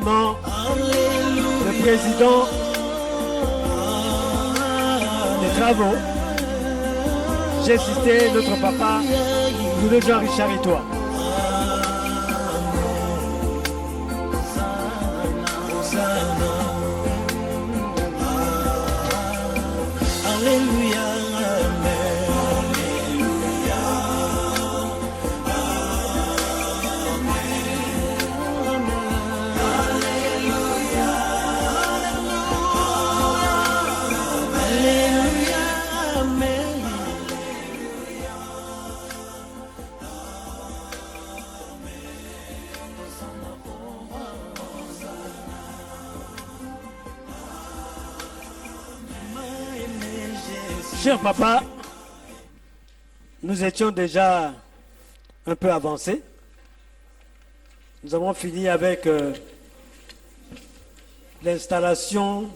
également le président des travaux. J'ai cité notre papa, le Jean-Richard Itoa. Alléluia. Cher papa, nous étions déjà un peu avancés. Nous avons fini avec l'installation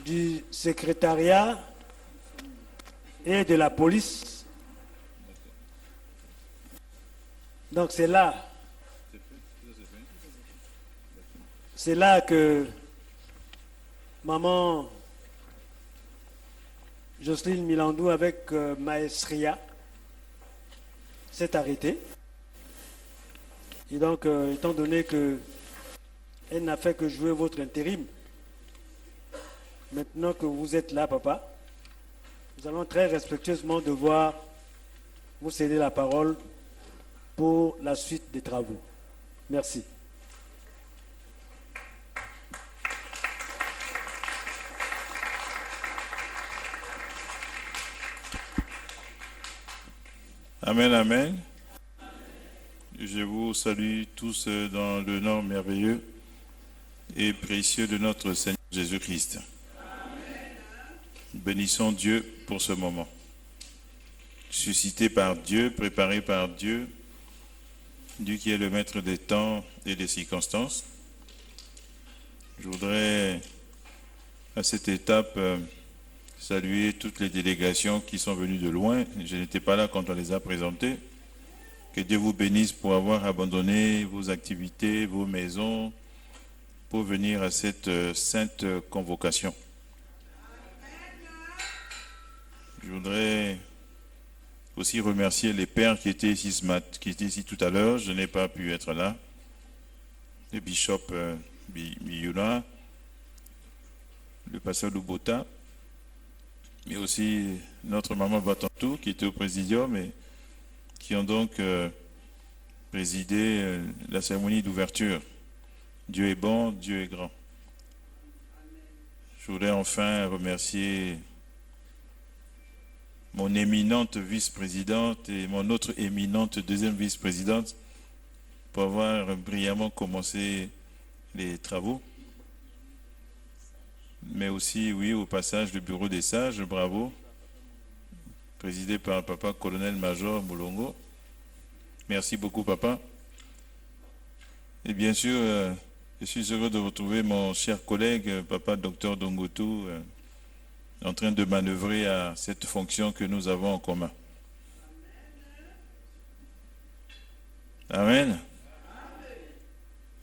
du secrétariat et de la police. Donc c'est là que maman Jocelyne Milandou avec Maestria s'est arrêtée. Et donc, étant donné qu'elle n'a fait que jouer votre intérim, maintenant que vous êtes là, papa, nous allons très respectueusement devoir vous céder la parole pour la suite des travaux. Merci. Amen, amen. Je vous salue tous dans le nom merveilleux et précieux de notre Seigneur Jésus-Christ. Bénissons Dieu pour ce moment. Suscité par Dieu, préparé par Dieu, Dieu qui est le maître des temps et des circonstances. Je voudrais à cette étape saluer toutes les délégations qui sont venues de loin. Je n'étais pas là quand on les a présentées. Que Dieu vous bénisse pour avoir abandonné vos activités, vos maisons, pour venir à cette sainte convocation. Je voudrais aussi remercier les pères qui étaient ici tout à l'heure. Je n'ai pas pu être là. Le bishop Biyuna, le pasteur Lubota, mais aussi notre maman Batantou qui était au présidium et qui ont donc présidé la cérémonie d'ouverture. Dieu est bon, Dieu est grand. Je voudrais enfin remercier mon éminente vice-présidente et mon autre éminente deuxième vice-présidente pour avoir brillamment commencé les travaux. Mais aussi, oui, au passage, le bureau des sages, bravo, présidé par papa colonel-major Moulongo. Merci beaucoup, papa. Et bien sûr, je suis heureux de retrouver mon cher collègue, papa docteur Dongotou, en train de manœuvrer à cette fonction que nous avons en commun. Amen.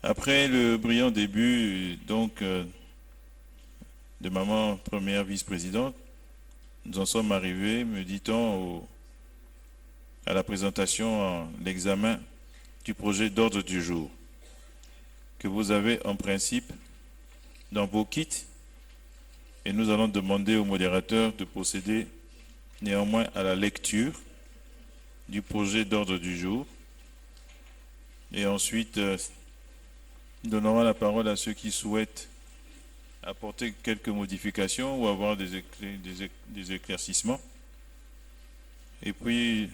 Après le brillant début, donc, de maman première vice-présidente, nous en sommes arrivés, me dit-on, à la présentation, l'examen du projet d'ordre du jour que vous avez en principe dans vos kits, et nous allons demander au modérateur de procéder néanmoins à la lecture du projet d'ordre du jour, et ensuite nous donnerons la parole à ceux qui souhaitent apporter quelques modifications ou avoir des éclaircissements. Et puis,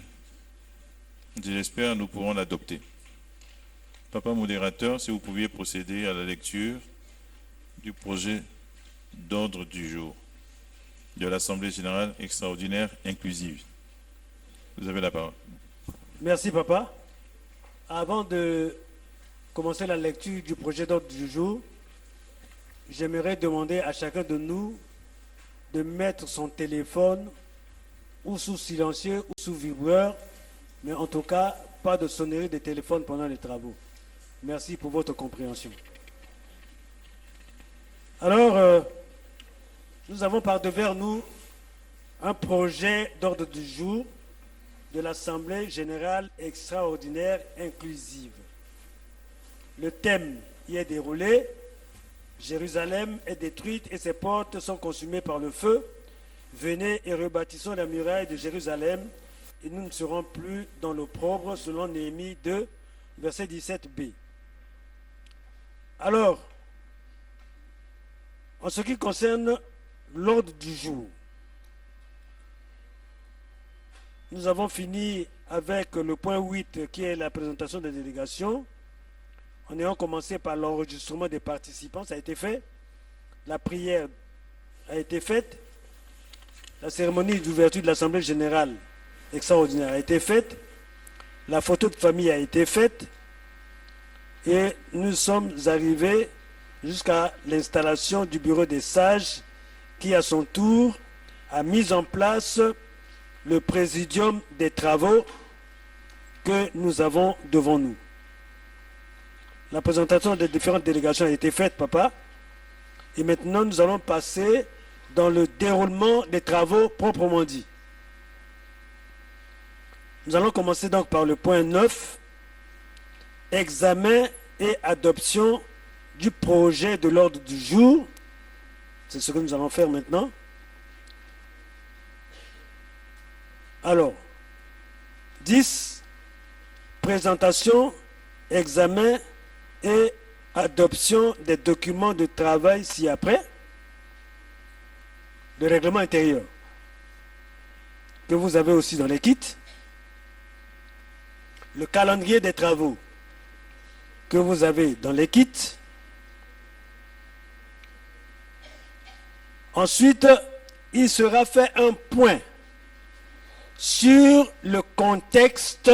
je l'espère, nous pourrons l'adopter. Papa modérateur, si vous pouviez procéder à la lecture du projet d'ordre du jour de l'Assemblée générale extraordinaire inclusive. Vous avez la parole. Merci, papa. Avant de commencer la lecture du projet d'ordre du jour, j'aimerais demander à chacun de nous de mettre son téléphone ou sous silencieux ou sous vibreur, mais en tout cas, pas de sonnerie de téléphone pendant les travaux. Merci pour votre compréhension. Alors, nous avons par devers nous un projet d'ordre du jour de l'Assemblée générale extraordinaire inclusive. Le thème y est déroulé. Jérusalem est détruite et ses portes sont consumées par le feu. Venez et rebâtissons la muraille de Jérusalem et nous ne serons plus dans l'opprobre, selon Néhémie 2, verset 17b. Alors, en ce qui concerne l'ordre du jour, nous avons fini avec le point 8 qui est la présentation des délégations. En ayant commencé par l'enregistrement des participants, ça a été fait. La prière a été faite. La cérémonie d'ouverture de l'Assemblée générale extraordinaire a été faite. La photo de famille a été faite. Et nous sommes arrivés jusqu'à l'installation du bureau des sages qui, à son tour, a mis en place le présidium des travaux que nous avons devant nous. La présentation des différentes délégations a été faite, papa. Et maintenant, nous allons passer dans le déroulement des travaux proprement dit. Nous allons commencer donc par le point 9, examen et adoption du projet de l'ordre du jour. C'est ce que nous allons faire maintenant. Alors, 10, présentation, examen et adoption des documents de travail ci-après. Le règlement intérieur que vous avez aussi dans les kits. Le calendrier des travaux que vous avez dans les kits. Ensuite, il sera fait un point sur le contexte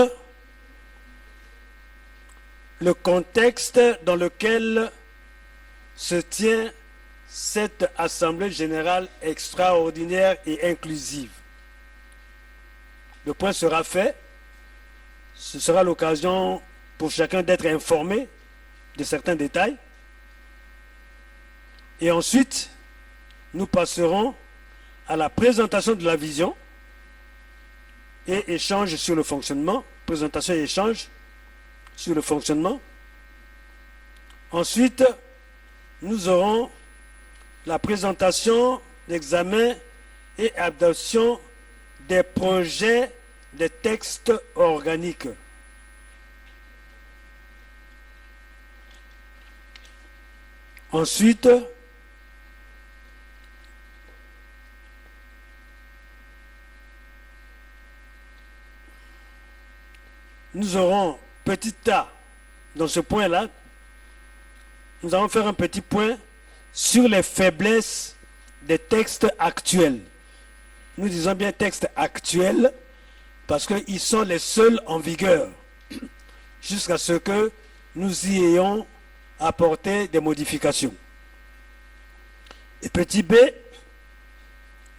dans lequel se tient cette Assemblée générale extraordinaire et inclusive. Le point sera fait. Ce sera l'occasion pour chacun d'être informé de certains détails. Et ensuite, nous passerons à la présentation de la vision et échange sur le fonctionnement. Présentation et échange sur le fonctionnement. Ensuite, nous aurons la présentation, l'examen et adoption des projets des textes organiques. Ensuite, nous aurons petit a dans ce point-là. Nous allons faire un petit point sur les faiblesses des textes actuels. Nous disons bien textes actuels parce qu'ils sont les seuls en vigueur jusqu'à ce que nous y ayons apporté des modifications. Et petit b,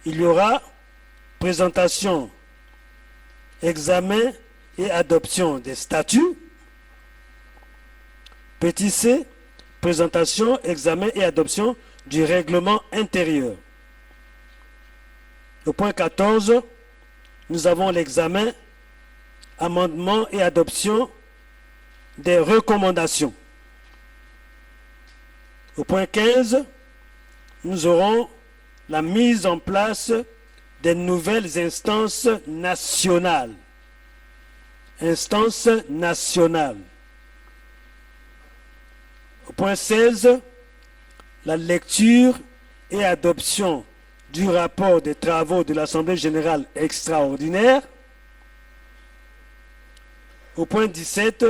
il y aura présentation, examen et adoption des statuts. Petit c, présentation, examen et adoption du règlement intérieur. Au point 14, nous avons l'examen, amendement et adoption des recommandations. Au point 15, nous aurons la mise en place des nouvelles instances nationales. Instances nationales. Au point 16, la lecture et adoption du rapport des travaux de l'Assemblée générale extraordinaire. Au point 17,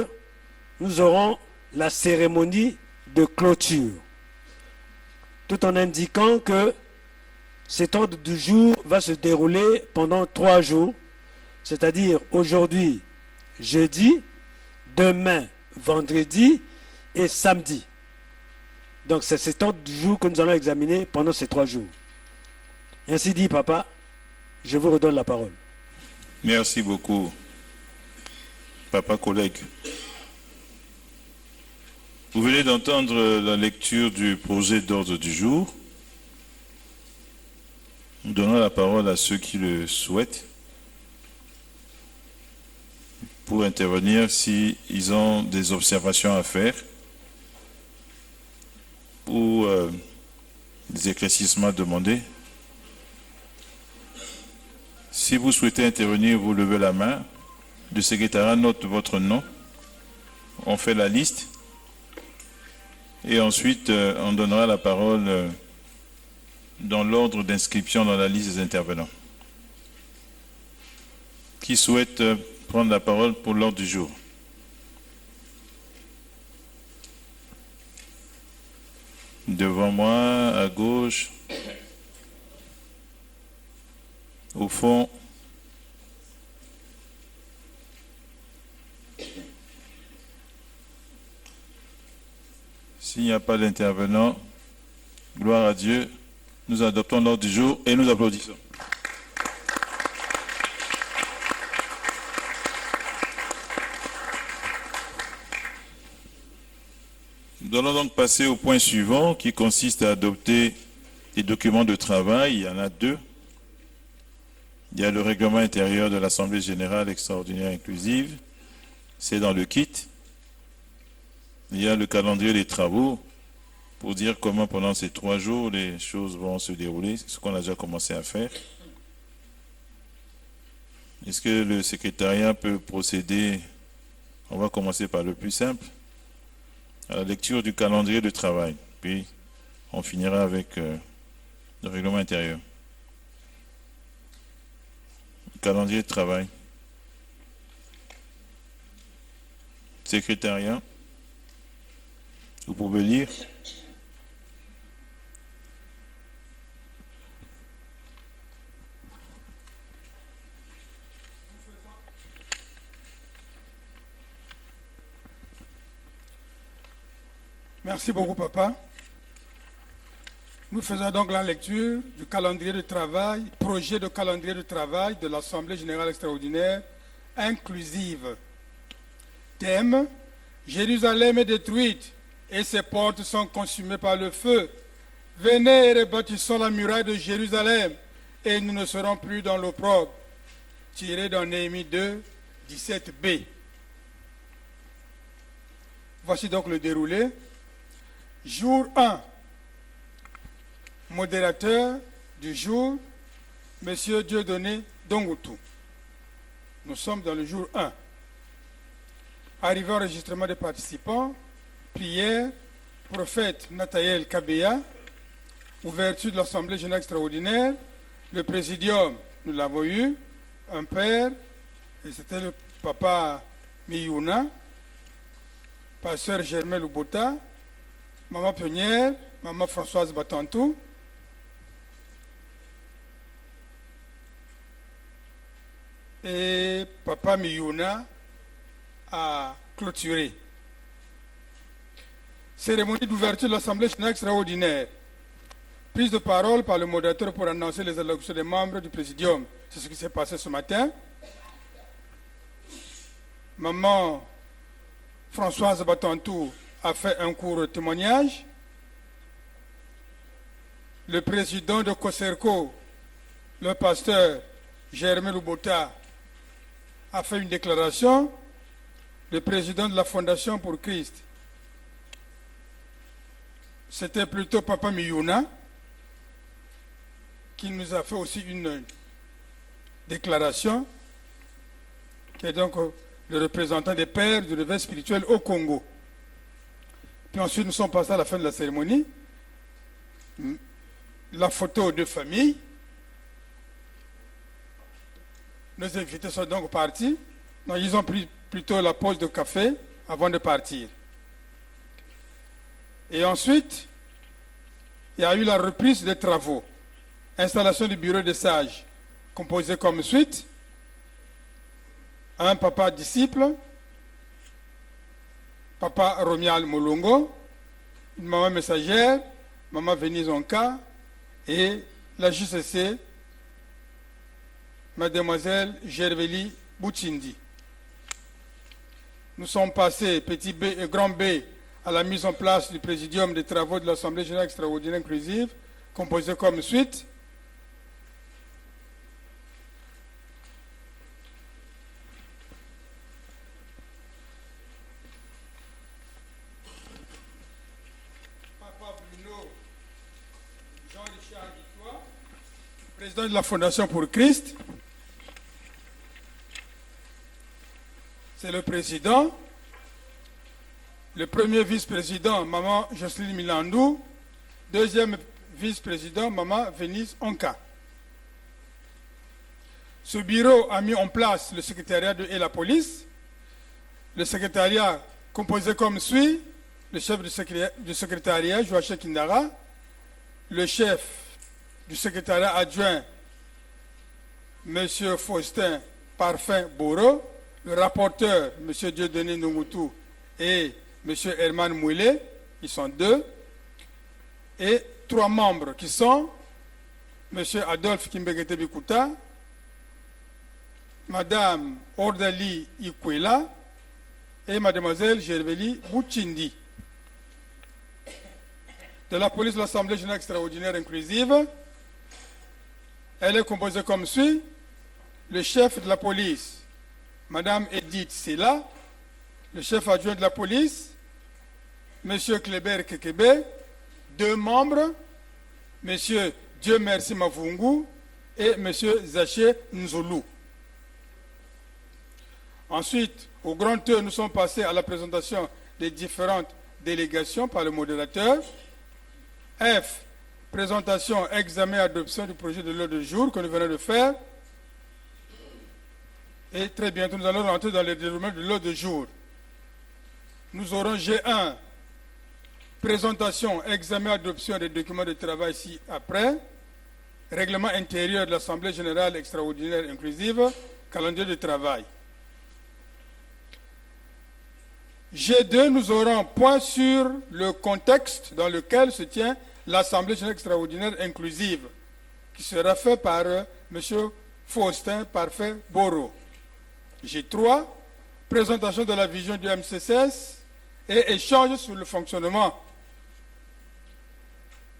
nous aurons la cérémonie de clôture. Tout en indiquant que cet ordre du jour va se dérouler pendant 3 jours, c'est-à-dire aujourd'hui, jeudi, demain, vendredi et samedi. Donc c'est cet ordre du jour que nous allons examiner pendant ces 3 jours. Ainsi dit, papa, je vous redonne la parole. Merci beaucoup, papa collègue. Vous venez d'entendre la lecture du projet d'ordre du jour. Nous donnons la parole à ceux qui le souhaitent pour intervenir s'ils ont des observations à faire ou des éclaircissements à demander. Si vous souhaitez intervenir, vous levez la main. Le secrétariat note votre nom. On fait la liste. Et ensuite, on donnera la parole dans l'ordre d'inscription dans la liste des intervenants. Qui souhaite prendre la parole pour l'ordre du jour? Devant moi, à gauche, au fond. S'il n'y a pas d'intervenant, gloire à Dieu, nous adoptons l'ordre du jour et nous applaudissons. Nous allons donc passer au point suivant qui consiste à adopter les documents de travail. Il y en a deux. Il y a le règlement intérieur de l'Assemblée générale extraordinaire inclusive. C'est dans le kit. Il y a le calendrier des travaux pour dire comment pendant ces 3 jours les choses vont se dérouler, ce qu'on a déjà commencé à faire. Est-ce que le secrétariat peut procéder? On va commencer par le plus simple, à la lecture du calendrier de travail. Puis on finira avec le règlement intérieur. Calendrier de travail. Secrétariat, vous pouvez lire. Merci beaucoup, papa. Nous faisons donc la lecture du calendrier de travail, projet de calendrier de travail de l'Assemblée générale extraordinaire inclusive. Thème: Jérusalem est détruite et ses portes sont consumées par le feu. Venez et rebâtissons la muraille de Jérusalem et nous ne serons plus dans l'opprobre. Tiré dans Néhémie 2, 17b. Voici donc le déroulé. Jour 1. Modérateur du jour, M. Dieudonné Dongoutou. Nous sommes dans le jour 1. Arrivé au enregistrement des participants, prière, prophète Nathaël Kabea, ouverture de l'Assemblée générale extraordinaire, le présidium, nous l'avons eu, un père, et c'était le papa Miyouna, pasteur Germain Lubota, maman pionnière, maman Françoise Batantou, et papa Miyouna a clôturé. Cérémonie d'ouverture de l'Assemblée générale extraordinaire. Prise de parole par le modérateur pour annoncer les allocutions des membres du présidium. C'est ce qui s'est passé ce matin. Maman Françoise Batantou a fait un court témoignage. Le président de COSERCO, le pasteur Germain Lubota, a fait une déclaration. Le président de la Fondation pour Christ, c'était plutôt Papa Miyouna, qui nous a fait aussi une déclaration, qui est donc le représentant des pères du réveil spirituel au Congo. Puis ensuite, nous sommes passés à la fin de la cérémonie. La photo de famille. Nos invités sont donc partis. Non, ils ont pris plutôt la pause de café avant de partir. Et ensuite, il y a eu la reprise des travaux. Installation du bureau des sages, composé comme suite. Un papa disciple, papa Romial Molongo, une maman messagère, maman Venise Onka, et la JCC, mademoiselle Gerveli Bouchindi. Nous sommes passés, petit B et grand B, à la mise en place du présidium des travaux de l'Assemblée générale extraordinaire inclusive, composé comme suite. Papa Bruno Jean-Richard Guitois, président de la Fondation pour Christ. C'est le président. Le premier vice-président, Maman Jocelyne Milandou. Deuxième vice-président, Maman Venise Onka. Ce bureau a mis en place le secrétariat et la police. Le secrétariat composé comme suit: le chef du secrétariat, Joachim Kindara, le chef du secrétariat adjoint, M. Faustin Parfin Boro, le rapporteur, M. Dieudonné Ndongutu, et M. Herman Mouillet, ils sont 2, et 3 membres qui sont M. Adolphe Kimbegete Bikuta, Mme Ordali Ikwela et Mme Gerveli Bouchindi. De la police de l'Assemblée générale extraordinaire inclusive, elle est composée comme suit: le chef de la police, Mme Edith Sela, le chef adjoint de la police, M. Kleber Kekebe, 2 membres, M. Dieu merci Mavungu et M. Zaché Nzulu. Ensuite, au grand E, nous sommes passés à la présentation des différentes délégations par le modérateur. F, présentation, examen et adoption du projet de l'ordre du jour que nous venons de faire. Et très bientôt, nous allons rentrer dans le déroulement de l'ordre du jour. Nous aurons G1, présentation, examen, adoption des documents de travail ci-après. Règlement intérieur de l'Assemblée générale extraordinaire inclusive, calendrier de travail. G2, nous aurons point sur le contexte dans lequel se tient l'Assemblée générale extraordinaire inclusive, qui sera fait par M. Faustin Parfait Boro. G3, présentation de la vision du MCCS et échange sur le fonctionnement.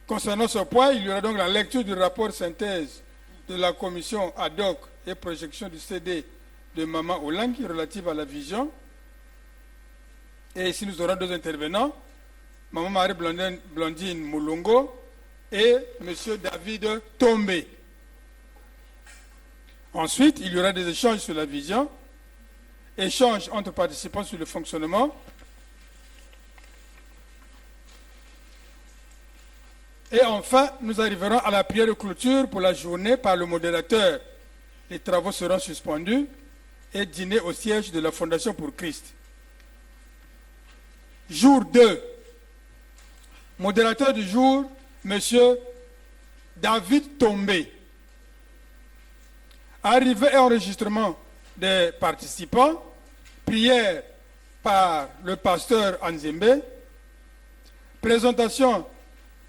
Concernant ce point, il y aura donc la lecture du rapport synthèse de la commission ad hoc et projection du CD de Maman Olangi relative à la vision. Et ici, nous aurons 2 intervenants, Maman Marie Blandine Moulongo et M. David Tombe. Ensuite, il y aura des échanges sur la vision, échanges entre participants sur le fonctionnement. Et enfin, nous arriverons à la prière de clôture pour la journée par le modérateur. Les travaux seront suspendus et dîner au siège de la Fondation pour Christ. Jour 2. Modérateur du jour, M. David Tombe. Arrivée et enregistrement des participants. Prière par le pasteur Anzembe. Présentation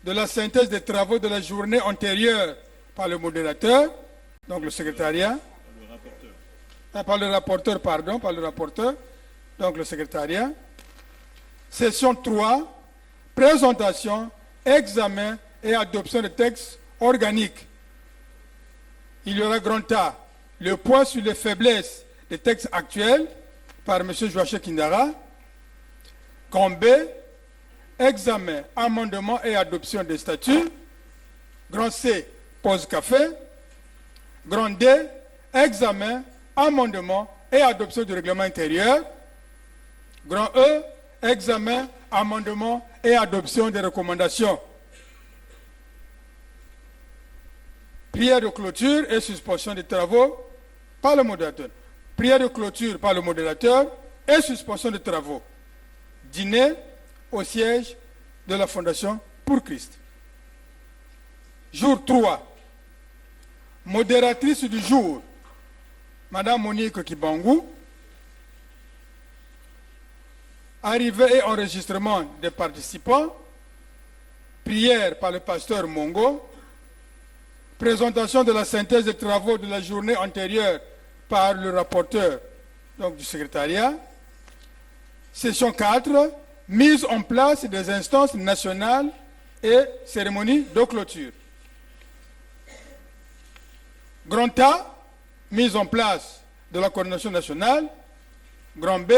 de la synthèse des travaux de la journée antérieure par le modérateur, donc le secrétariat. Par le rapporteur, donc le secrétariat. Session 3, présentation, examen et adoption de textes organiques. Il y aura grand A, le point sur les faiblesses des textes actuels par M. Joachim Kindara. Grand B, examen, amendement et adoption des statuts. Grand C, pause café. Grand D, examen, amendement et adoption du règlement intérieur. Grand E, examen, amendement et adoption des recommandations. Prière de clôture et suspension des travaux par le modérateur. Prière de clôture par le modérateur et suspension des travaux. Dîner au siège de la Fondation pour Christ. Jour 3. Modératrice du jour, Madame Monique Kibangou. Arrivée et enregistrement des participants. Prière par le pasteur Mongo. Présentation de la synthèse des travaux de la journée antérieure par le rapporteur donc du secrétariat. Session 4. mise en place des instances nationales et cérémonies de clôture. Grand A, mise en place de la coordination nationale. Grand B,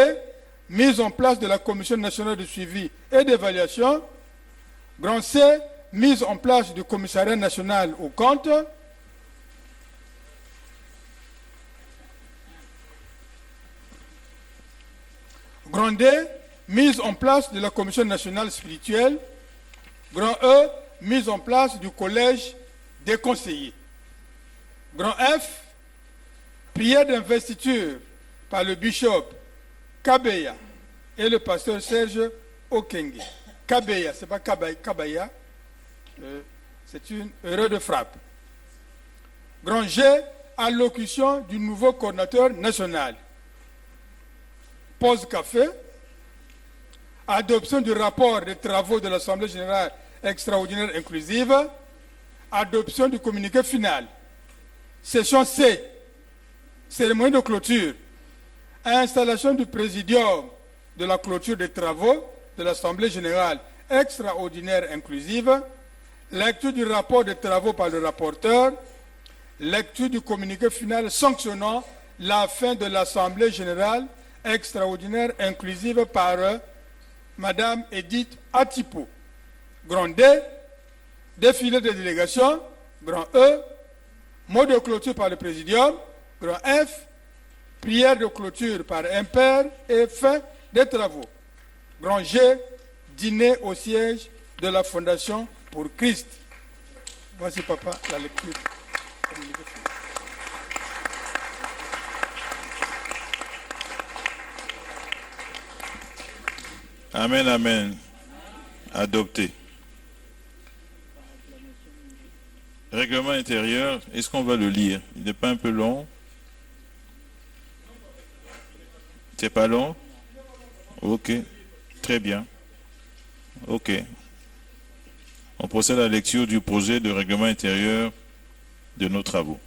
mise en place de la commission nationale de suivi et d'évaluation. Grand C, mise en place du commissariat national aux comptes. Grand D, mise en place de la commission nationale spirituelle. Grand E, mise en place du collège des conseillers. Grand F, prière d'investiture par le bishop Kabeya et le pasteur Serge Okenge. Kabeya, ce n'est pas Kabaya, c'est une erreur de frappe. Grand G, allocution du nouveau coordinateur national. Pause café, adoption du rapport des travaux de l'Assemblée générale extraordinaire inclusive, adoption du communiqué final. Session C, cérémonie de clôture, installation du présidium de la clôture des travaux de l'Assemblée générale extraordinaire inclusive, lecture du rapport des travaux par le rapporteur, lecture du communiqué final sanctionnant la fin de l'Assemblée générale extraordinaire inclusive par Madame Edith Atipo. Grand D, défilé de délégation. Grand E, mot de clôture par le présidium. Grand F, prière de clôture par un père et fin des travaux. Grand G, dîner au siège de la Fondation pour Christ. Voici, papa, la lecture. Amen, amen. Adopté. Règlement intérieur, est-ce qu'on va le lire? Il n'est pas un peu long? C'est pas long? Ok, très bien. Ok. On procède à la lecture du projet de règlement intérieur de nos travaux.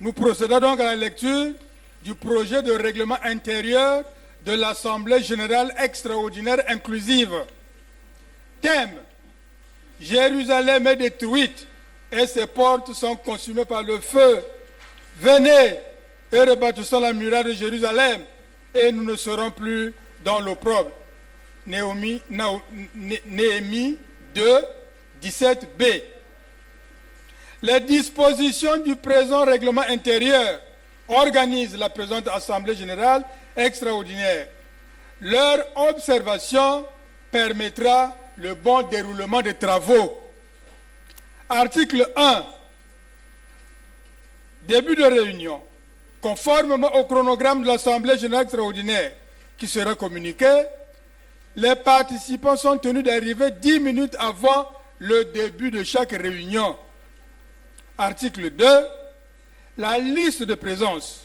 Nous procédons donc à la lecture du projet de règlement intérieur de l'Assemblée générale extraordinaire inclusive. Thème: Jérusalem est détruite et ses portes sont consumées par le feu. Venez et rebâtissons la muraille de Jérusalem et nous ne serons plus dans l'opprobre. Néhémie 2, 17b. Les dispositions du présent règlement intérieur organisent la présente Assemblée générale extraordinaire. Leur observation permettra le bon déroulement des travaux. Article 1. Début de réunion. Conformément au chronogramme de l'Assemblée générale extraordinaire qui sera communiqué, les participants sont tenus d'arriver 10 minutes avant le début de chaque réunion. Article 2. La liste de présence.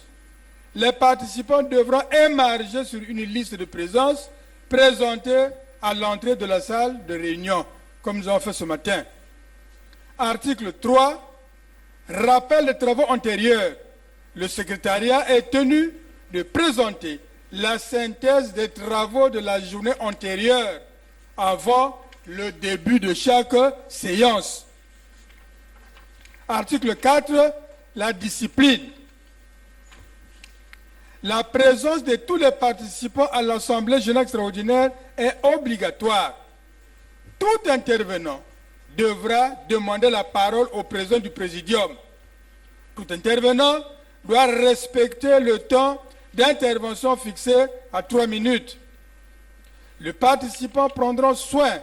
Les participants devront émarger sur une liste de présence présentée à l'entrée de la salle de réunion, comme nous avons fait ce matin. Article 3. Rappel des travaux antérieurs. Le secrétariat est tenu de présenter la synthèse des travaux de la journée antérieure avant le début de chaque séance. Article 4. La discipline. La présence de tous les participants à l'Assemblée générale extraordinaire est obligatoire. Tout intervenant devra demander la parole au président du présidium. Tout intervenant doit respecter le temps d'intervention fixé à 3 minutes. Le participant prendra soin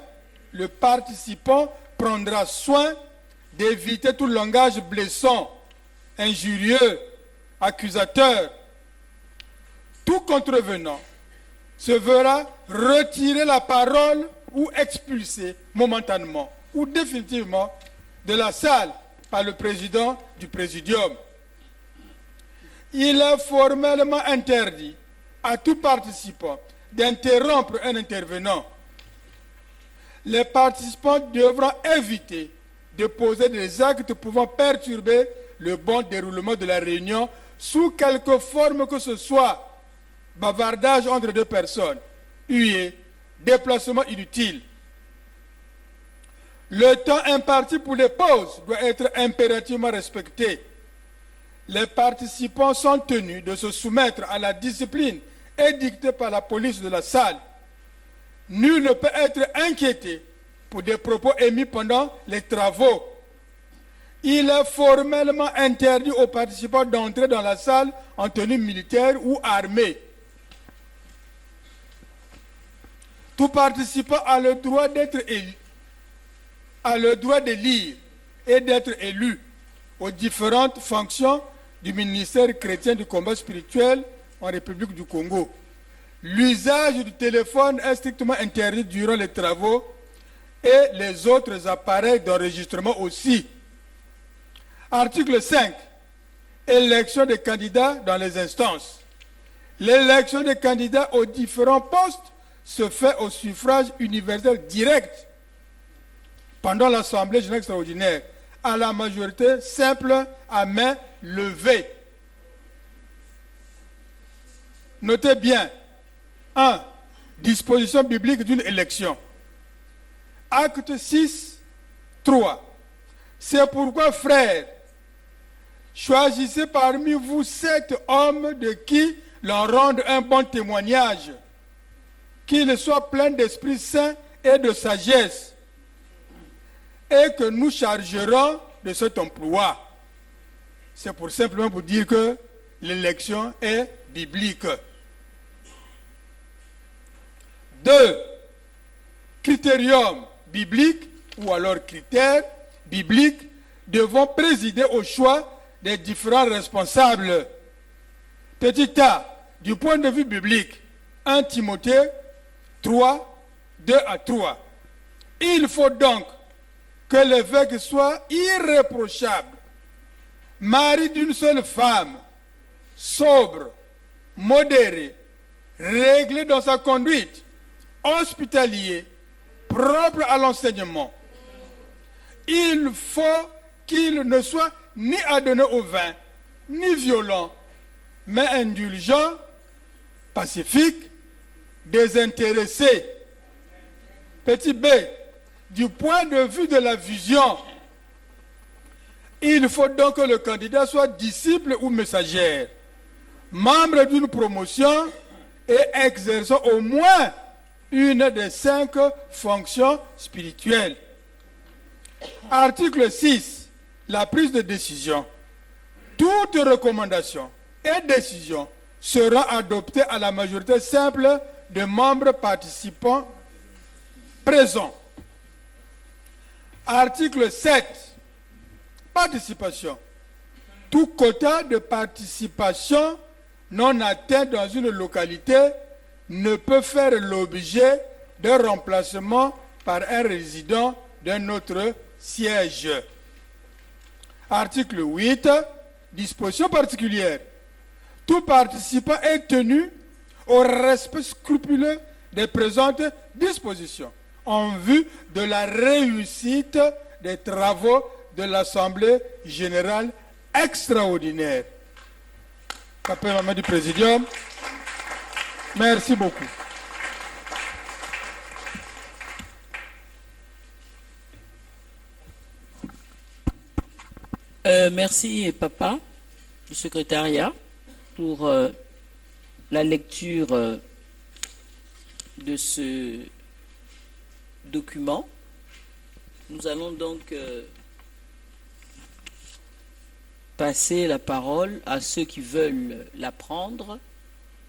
d'éviter tout langage blessant, injurieux, accusateur. Tout contrevenant se verra retirer la parole ou expulsé momentanément ou définitivement de la salle par le président du présidium. Il est formellement interdit à tout participant d'interrompre un intervenant, les participants devront éviter de poser des actes pouvant perturber le bon déroulement de la réunion sous quelque forme que ce soit: bavardage entre deux personnes, huée, déplacement inutile. Le temps imparti pour les pauses doit être impérativement respecté. Les participants sont tenus de se soumettre à la discipline édictée par la police de la salle. Nul ne peut être inquiété pour des propos émis pendant les travaux. Il est formellement interdit aux participants d'entrer dans la salle en tenue militaire ou armée. Tout participant a le droit d'être élu, a le droit de lire et d'être élu aux différentes fonctions du ministère chrétien du combat spirituel en République du Congo. L'usage du téléphone est strictement interdit durant les travaux et les autres appareils d'enregistrement aussi. Article 5. Élection des candidats dans les instances. L'élection des candidats aux différents postes se fait au suffrage universel direct pendant l'Assemblée générale extraordinaire, à la majorité simple à main levée. Notez bien. 1. Disposition biblique d'une élection. Acte 6, 3. C'est pourquoi, frères, choisissez parmi vous 7 hommes de qui l'on rende un bon témoignage, qu'ils soient pleins d'Esprit Saint et de sagesse, et que nous chargerons de cet emploi. C'est pour simplement vous dire que l'élection est biblique. 2. Critérium biblique ou alors critères bibliques devront présider au choix des différents responsables. Petit a, du point de vue biblique, 1 Timothée 3, 2 à 3. Il faut donc que l'évêque soit irréprochable, mari d'une seule femme, sobre, modéré, réglé dans sa conduite, hospitalier, propre à l'enseignement. Il faut qu'il ne soit ni adonné au vin, ni violent, mais indulgent, pacifique, désintéressé. Petit b, du point de vue de la vision, il faut donc que le candidat soit disciple ou messager, membre d'une promotion et exerçant au moins une des 5 fonctions spirituelles. Article 6. La prise de décision. Toute recommandation et décision sera adoptée à la majorité simple des membres participants présents. Article 7. Participation. Tout quota de participation non atteint dans une localité ne peut faire l'objet d'un remplacement par un résident d'un autre siège. Article 8. Disposition particulière. Tout participant est tenu au respect scrupuleux des présentes dispositions en vue de la réussite des travaux de l'Assemblée générale extraordinaire. Appel à la main du Présidium. Merci beaucoup. Merci, Papa, du secrétariat, pour la lecture de ce document. Nous allons donc passer la parole à ceux qui veulent la prendre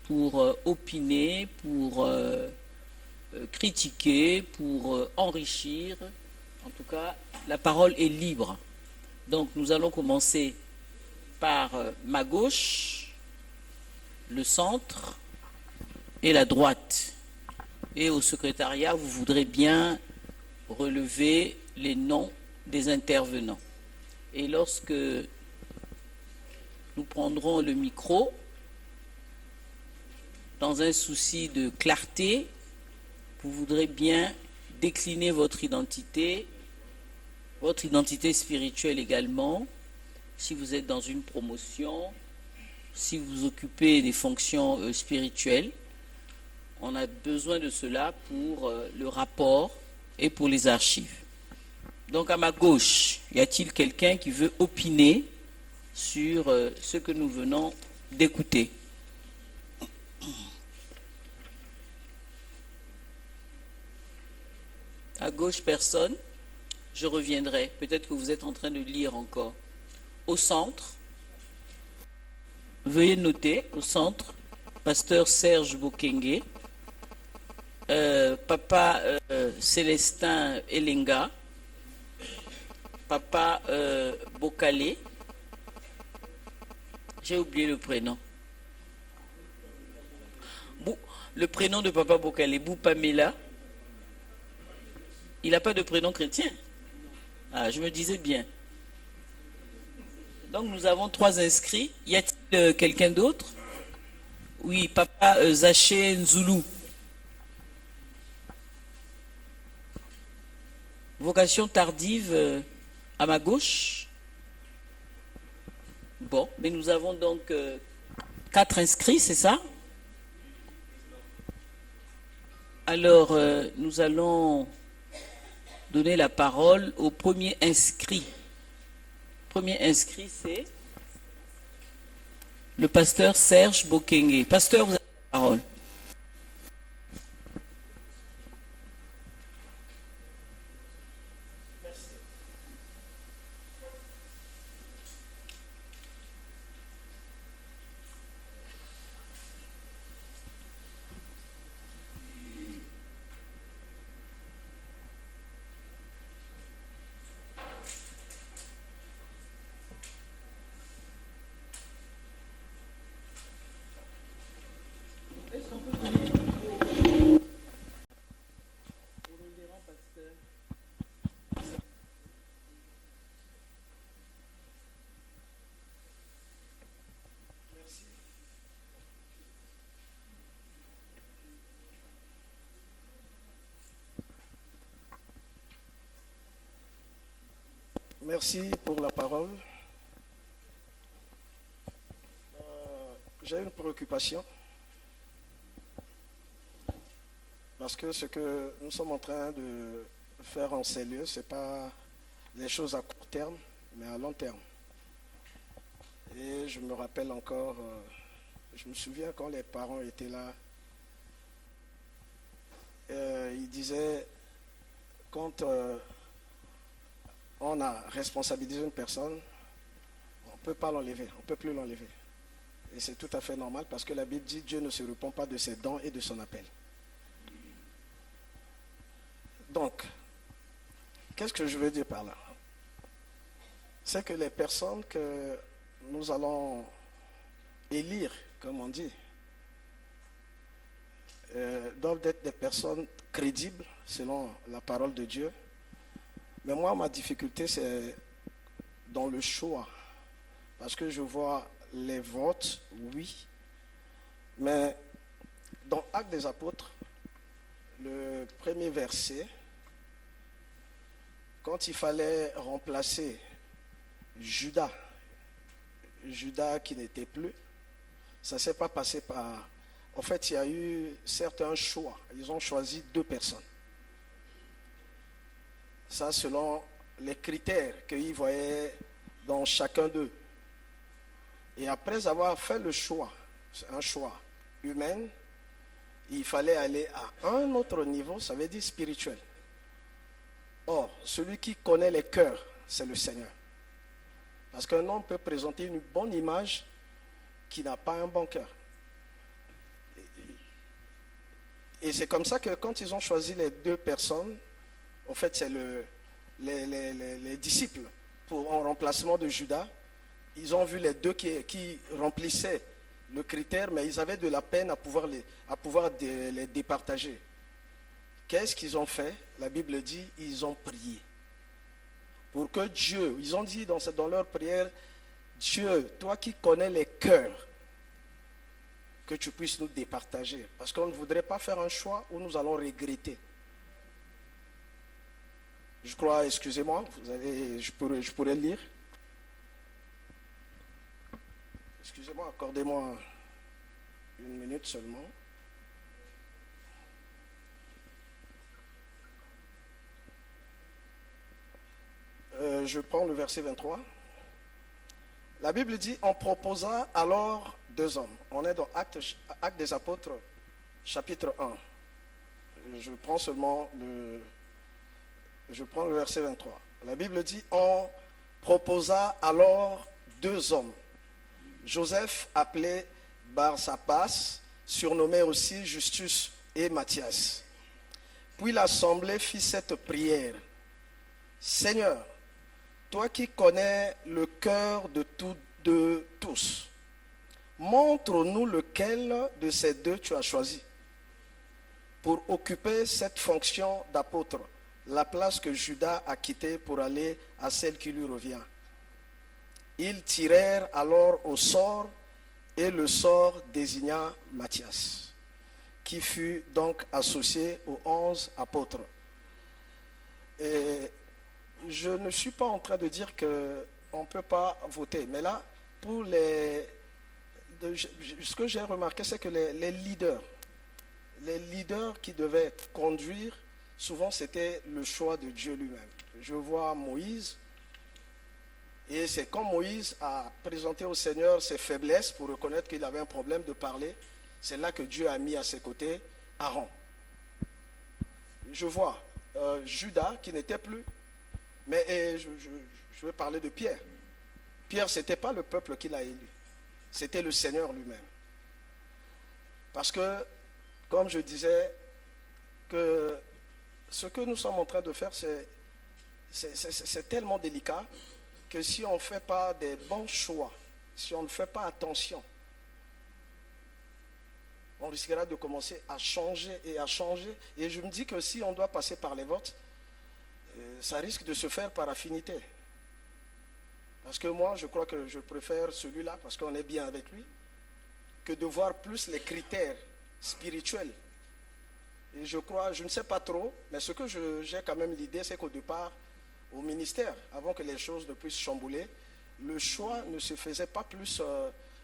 pour opiner, pour critiquer, pour enrichir. En tout cas, la parole est libre. Donc nous allons commencer par ma gauche, le centre et la droite. Et au secrétariat, vous voudrez bien relever les noms des intervenants. Et lorsque nous prendrons le micro, dans un souci de clarté, vous voudrez bien décliner votre identité spirituelle également, si vous êtes dans une promotion, si vous occupez des fonctions spirituelles. On a besoin de cela pour le rapport et pour les archives. Donc à ma gauche, y a-t-il quelqu'un qui veut opiner sur ce que nous venons d'écouter? À gauche, personne. Je reviendrai. Peut-être que vous êtes en train de lire encore. Au centre, veuillez noter, au centre, pasteur Serge Bokenge, papa Célestin Elenga, papa Bokale. J'ai oublié le prénom. Le prénom de papa Bokale, Bou Pamela. Il n'a pas de prénom chrétien. Ah, je me disais bien. Donc nous avons 3 inscrits. Y a-t-il quelqu'un d'autre? Oui, papa Zaché Nzoulou. Vocation tardive à ma gauche. Bon, mais nous avons donc 4 inscrits, c'est ça? Alors, nous allons donner la parole au premier inscrit. Le premier inscrit, c'est le pasteur Serge Bokenge. Pasteur, vous avez la parole. Merci pour la parole. J'ai une préoccupation parce que ce que nous sommes en train de faire en ces lieux, ce n'est pas les choses à court terme, mais à long terme. Et je me rappelle encore, je me souviens quand les parents étaient là, ils disaient, quand on a responsabilisé une personne, on ne peut pas l'enlever, on ne peut plus l'enlever. Et c'est tout à fait normal parce que la Bible dit Dieu ne se repent pas de ses dons et de son appel. Donc, qu'est-ce que je veux dire par là? C'est que les personnes que nous allons élire, comme on dit, doivent être des personnes crédibles selon la parole de Dieu. Mais moi, ma difficulté, c'est dans le choix. Parce que je vois les votes, oui. Mais dans Actes des Apôtres, le premier verset, quand il fallait remplacer Judas qui n'était plus, ça ne s'est pas passé par... En fait, il y a eu certains choix. Ils ont choisi 2 personnes. Ça, selon les critères qu'ils voyaient dans chacun d'eux. Et après avoir fait le choix, un choix humain, il fallait aller à un autre niveau, ça veut dire spirituel. Or, celui qui connaît les cœurs, c'est le Seigneur. Parce qu'un homme peut présenter une bonne image qui n'a pas un bon cœur. Et c'est comme ça que quand ils ont choisi les 2 personnes, en fait, c'est les disciples en remplacement de Judas. Ils ont vu les 2 qui remplissaient le critère, mais ils avaient de la peine à pouvoir les départager. Qu'est-ce qu'ils ont fait? La Bible dit, ils ont prié. Pour que Dieu, ils ont dit dans leur prière, Dieu, toi qui connais les cœurs, que tu puisses nous départager. Parce qu'on ne voudrait pas faire un choix où nous allons regretter. Je crois, excusez-moi, je pourrais lire. Excusez-moi, accordez-moi une minute seulement. Je prends le verset 23. La Bible dit, on proposa alors 2 hommes. On est dans Actes des Apôtres, chapitre 1. Je prends le verset 23. La Bible dit, on proposa alors 2 hommes. Joseph, appelé Barsabas, surnommé aussi Justus, et Matthias. Puis l'assemblée fit cette prière. Seigneur, toi qui connais le cœur de tous, montre-nous lequel de ces 2 tu as choisi pour occuper cette fonction d'apôtre, la place que Judas a quittée pour aller à celle qui lui revient. Ils tirèrent alors au sort, et le sort désigna Matthias, qui fut donc associé aux 11 apôtres. Et je ne suis pas en train de dire qu'on ne peut pas voter, mais là, ce que j'ai remarqué, c'est que les leaders qui devaient conduire, souvent c'était le choix de Dieu lui-même. Je vois Moïse, et c'est quand Moïse a présenté au Seigneur ses faiblesses pour reconnaître qu'il avait un problème de parler, c'est là que Dieu a mis à ses côtés Aaron. Je vois Judas qui n'était plus, mais je vais parler de Pierre. Pierre, ce n'était pas le peuple qui l'a élu, c'était le Seigneur lui-même. Parce que, comme je disais, que ce que nous sommes en train de faire, c'est tellement délicat que si on ne fait pas des bons choix, si on ne fait pas attention, on risquera de commencer à changer et à changer. Et je me dis que si on doit passer par les votes, ça risque de se faire par affinité. Parce que moi, je crois que je préfère celui-là, parce qu'on est bien avec lui, que de voir plus les critères spirituels. Et je crois, je ne sais pas trop, mais ce que j'ai quand même l'idée, c'est qu'au départ, au ministère, avant que les choses ne puissent chambouler, le choix ne se faisait pas plus,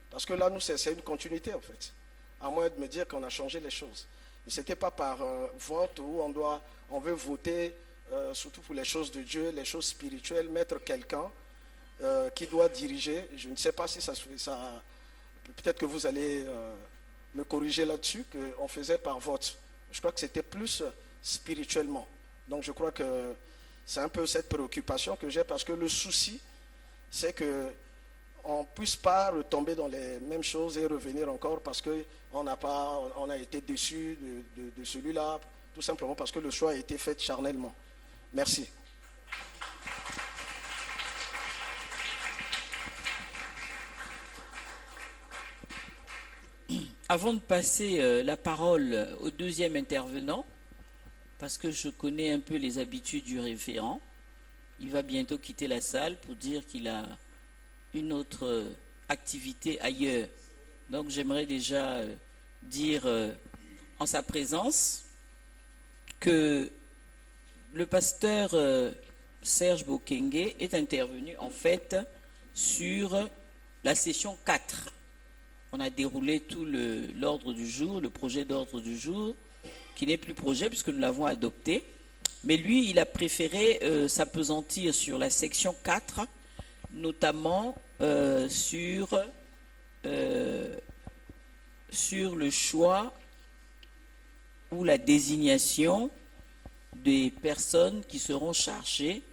parce que là, nous, c'est une continuité, en fait, à moins de me dire qu'on a changé les choses. Mais ce n'était pas par vote où on veut voter, surtout pour les choses de Dieu, les choses spirituelles, mettre quelqu'un qui doit diriger. Je ne sais pas si ça peut-être que vous allez me corriger là-dessus, qu'on faisait par vote. Je crois que c'était plus spirituellement. Donc je crois que c'est un peu cette préoccupation que j'ai, parce que le souci, c'est qu'on ne puisse pas retomber dans les mêmes choses et revenir encore parce qu'on a été déçu de celui-là, tout simplement parce que le choix a été fait charnellement. Merci. Avant de passer la parole au deuxième intervenant, parce que je connais un peu les habitudes du référent, il va bientôt quitter la salle pour dire qu'il a une autre activité ailleurs. Donc j'aimerais déjà dire en sa présence que le pasteur Serge Bokenge est intervenu en fait sur la session 4. On a déroulé tout l'ordre du jour, le projet d'ordre du jour, qui n'est plus projet puisque nous l'avons adopté. Mais lui, il a préféré s'appesantir sur la section 4, notamment sur le choix ou la désignation des personnes qui seront chargées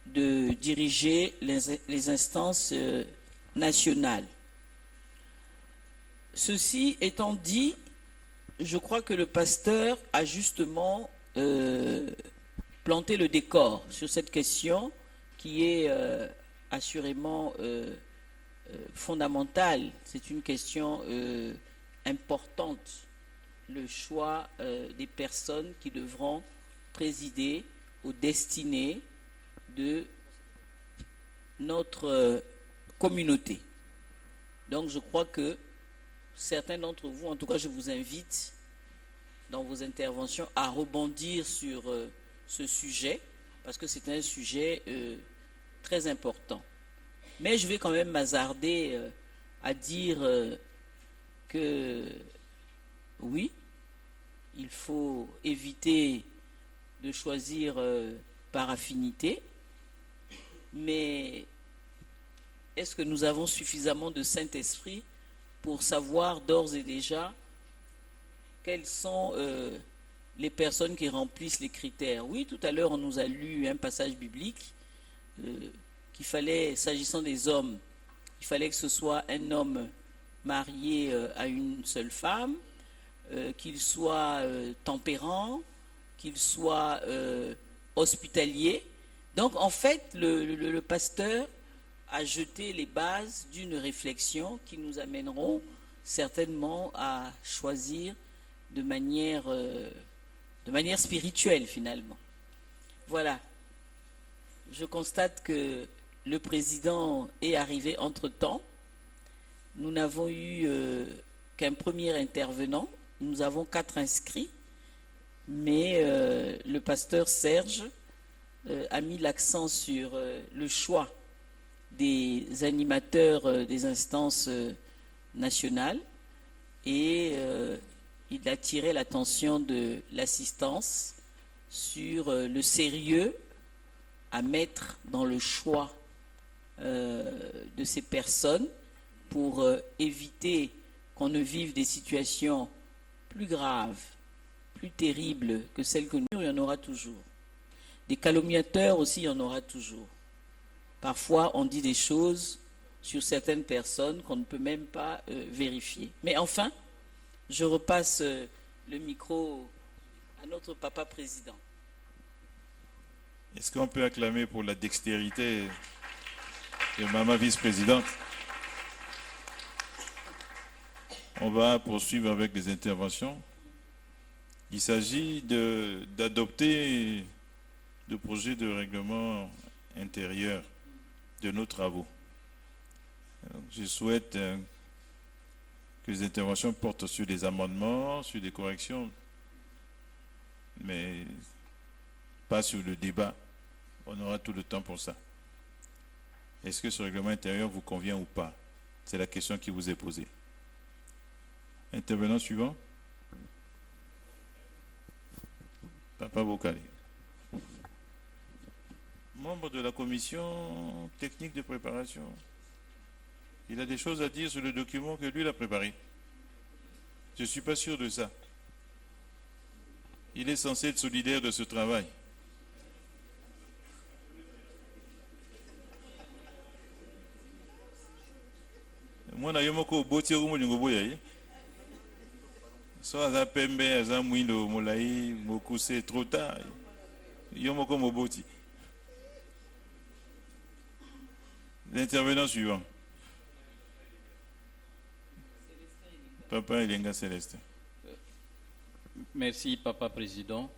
de diriger les instances nationales. Ceci étant dit, je crois que le pasteur a justement planté le décor sur cette question qui est assurément fondamentale. C'est une question importante, le choix des personnes qui devront présider aux destinées de notre communauté. Donc je crois que certains d'entre vous, en tout cas je vous invite dans vos interventions à rebondir sur ce sujet, parce que c'est un sujet très important. Mais je vais quand même m'hasarder à dire que oui, il faut éviter de choisir par affinité, mais est-ce que nous avons suffisamment de Saint-Esprit pour savoir d'ores et déjà quelles sont les personnes qui remplissent les critères? Oui, tout à l'heure, on nous a lu un passage biblique qu'il fallait, s'agissant des hommes, il fallait que ce soit un homme marié à une seule femme, qu'il soit tempérant, qu'il soit hospitalier. Donc, en fait, le pasteur a jeté les bases d'une réflexion qui nous amèneront certainement à choisir de manière spirituelle, finalement. Voilà. Je constate que le président est arrivé entre-temps. Nous n'avons eu qu'un premier intervenant. Nous avons 4 inscrits, mais le pasteur Serge a mis l'accent sur le choix des animateurs des instances nationales et il a tiré l'attention de l'assistance sur le sérieux à mettre dans le choix de ces personnes pour éviter qu'on ne vive des situations plus graves, plus terribles que celles que nous, il y en aura toujours. Des calomniateurs aussi, il y en aura toujours. Parfois, on dit des choses sur certaines personnes qu'on ne peut même pas vérifier. Mais enfin, je repasse le micro à notre papa président. Est-ce qu'on peut acclamer pour la dextérité de Maman vice-présidente? On va poursuivre avec les interventions. Il s'agit d'adopter le projet de règlement intérieur de nos travaux. Alors, je souhaite que les interventions portent sur des amendements, sur des corrections, mais pas sur le débat. On aura tout le temps pour ça. Est-ce que ce règlement intérieur vous convient ou pas? C'est la question qui vous est posée. Intervenant suivant. Papa Bokali. Membre de la commission technique de préparation. Il a des choses à dire sur le document que lui il a préparé. Je ne suis pas sûr de ça. Il est censé être solidaire de ce travail. Moi, je suis un so aza pembe aza mwindo molai mokuse trop tard yo moko moboti. L'intervenant suivant. Papa Elenga Céleste. Merci Papa Président.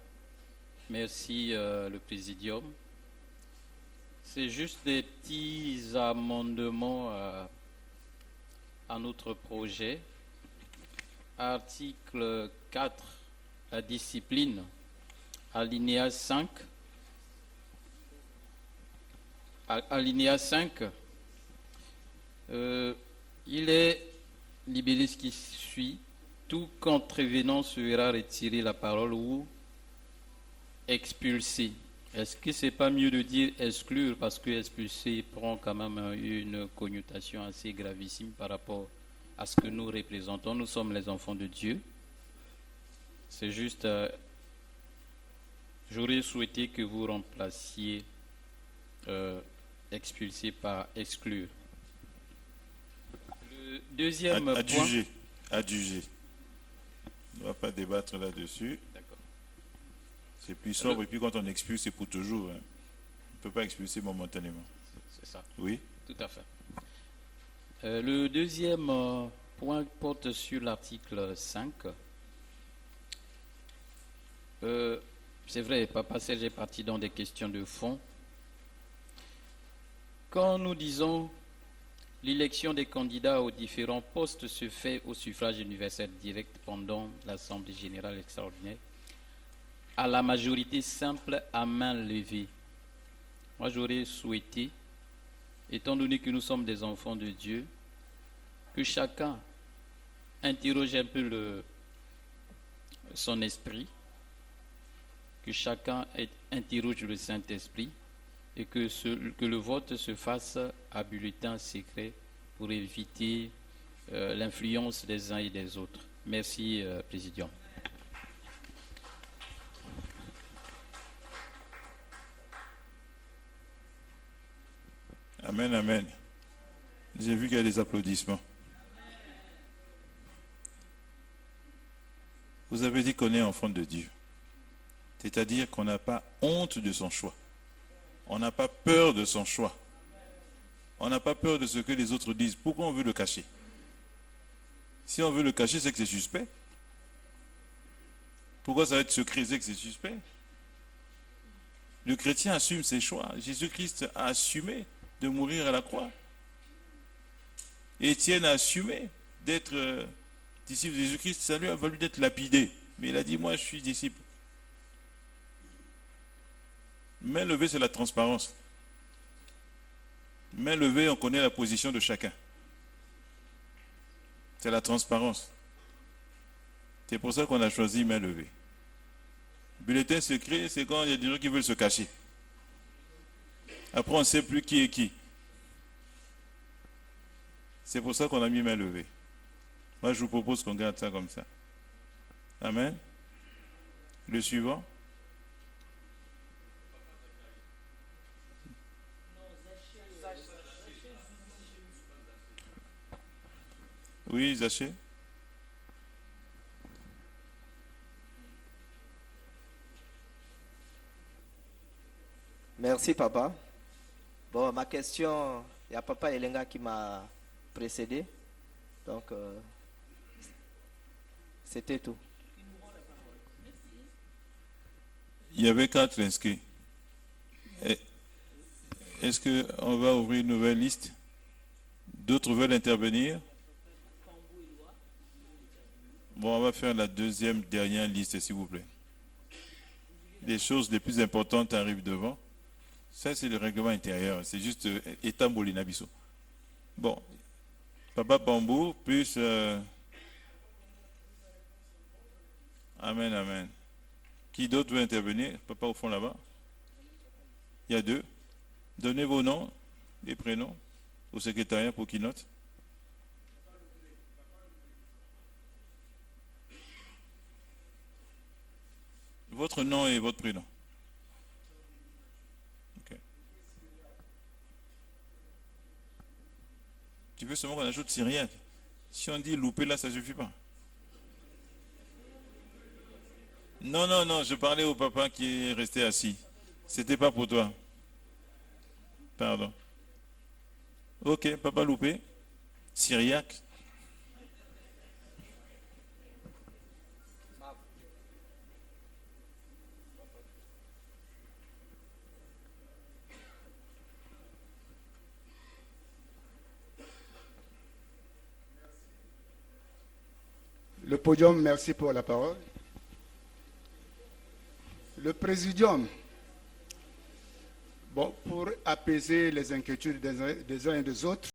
Merci le Présidium. C'est juste des petits amendements à notre projet. Article 4, la discipline, alinéa 5. Alinéa 5, il est libellé ce qui suit. Tout contrevenant sera retiré la parole ou expulsé. Est-ce que c'est pas mieux de dire exclure, parce que expulser prend quand même une connotation assez gravissime par rapport à ce que nous représentons. Nous sommes les enfants de Dieu. C'est juste, j'aurais souhaité que vous remplaciez expulser par exclure. Le deuxième point... Adjugé. On ne va pas débattre là-dessus. D'accord. C'est plus sobre, et puis quand on expulse, c'est pour toujours. Hein. On ne peut pas expulser momentanément. C'est ça. Oui. Tout à fait. Le deuxième point porte sur l'article 5. C'est vrai, Papa Serge est parti dans des questions de fond. Quand nous disons L'élection des candidats aux différents postes se fait au suffrage universel direct pendant l'Assemblée générale extraordinaire à la majorité simple à main levée. Moi, j'aurais souhaité, étant donné que nous sommes des enfants de Dieu, que chacun interroge un peu son esprit, que chacun interroge le Saint-Esprit et que le vote se fasse à bulletin secret pour éviter l'influence des uns et des autres. Merci, Président. Amen, amen. J'ai vu qu'il y a des applaudissements. Vous avez dit qu'on est enfant de Dieu. C'est-à-dire qu'on n'a pas honte de son choix. On n'a pas peur de son choix. On n'a pas peur de ce que les autres disent. Pourquoi on veut le cacher? Si on veut le cacher, c'est que c'est suspect. Pourquoi ça va être secret? C'est que c'est suspect. Le chrétien assume ses choix. Jésus-Christ a assumé de mourir à la croix. Étienne a assumé d'être disciple de Jésus-Christ. Ça lui a valu d'être lapidé. Mais il a dit, moi je suis disciple. Main levée, c'est la transparence. Main levée, on connaît la position de chacun. C'est la transparence. C'est pour ça qu'on a choisi main levée. Bulletin secret, c'est quand il y a des gens qui veulent se cacher. Après, on ne sait plus qui est qui. C'est pour ça qu'on a mis main levée. Moi, je vous propose qu'on garde ça comme ça. Amen. Le suivant. Oui, Zaché. Merci, papa. Bon, ma question, il y a papa Elenga qui m'a précédé. Donc, c'était tout. Il y avait 4 inscrits. Est-ce qu'on va ouvrir une nouvelle liste? D'autres veulent intervenir? Bon, on va faire la deuxième, dernière liste, s'il vous plaît. Les choses les plus importantes arrivent devant. Ça, c'est le règlement intérieur. C'est juste État Molina-Bissau. Bon. Papa Bambou, plus... Amen, amen. Qui d'autre veut intervenir? Papa au fond là-bas. Il y a 2. Donnez vos noms et prénoms au secrétariat pour qu'il note. Votre nom et votre prénom. Ok. Tu veux seulement qu'on ajoute Syriac? Si on dit louper là, ça ne suffit pas. Non, non, non, je parlais au papa qui est resté assis. C'était pas pour toi. Pardon. Ok, papa loupé. Syriac. Le podium, merci pour la parole. Le présidium, bon, pour apaiser les inquiétudes des uns et des autres,